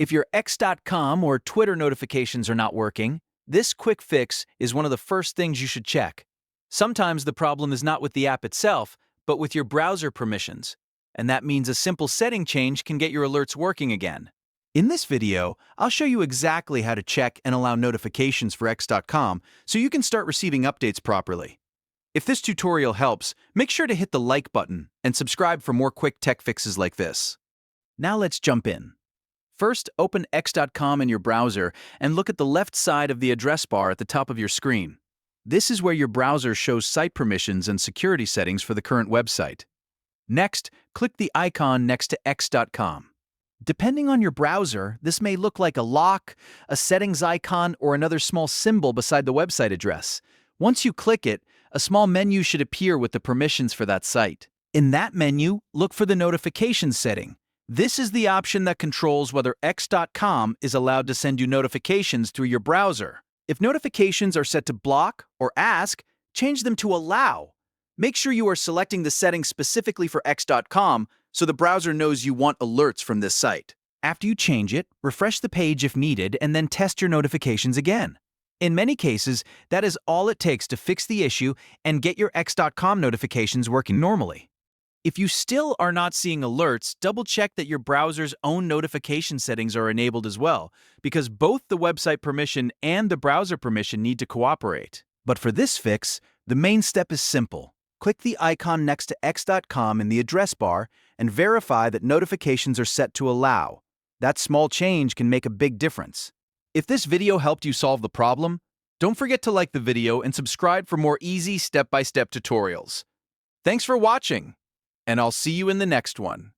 If your X.com or Twitter notifications are not working, this quick fix is one of the first things you should check. Sometimes the problem is not with the app itself, but with your browser permissions, and that means a simple setting change can get your alerts working again. In this video, I'll show you exactly how to check and allow notifications for X.com so you can start receiving updates properly. If this tutorial helps, make sure to hit the like button and subscribe for more quick tech fixes like this. Now let's jump in. First, open X.com in your browser and look at the left side of the address bar at the top of your screen. This is where your browser shows site permissions and security settings for the current website. Next, click the icon next to X.com. Depending on your browser, this may look like a lock, a settings icon, or another small symbol beside the website address. Once you click it, a small menu should appear with the permissions for that site. In that menu, look for the notifications setting. This is the option that controls whether X.com is allowed to send you notifications through your browser. If notifications are set to block or ask, change them to allow. Make sure you are selecting the settings specifically for X.com so the browser knows you want alerts from this site. After you change it, refresh the page if needed and then test your notifications again. In many cases, that is all it takes to fix the issue and get your X.com notifications working normally. If you still are not seeing alerts, double-check that your browser's own notification settings are enabled as well, because both the website permission and the browser permission need to cooperate. But for this fix, the main step is simple. Click the icon next to X.com in the address bar and verify that notifications are set to allow. That small change can make a big difference. If this video helped you solve the problem, don't forget to like the video and subscribe for more easy step-by-step tutorials. Thanks for watching, and I'll see you in the next one.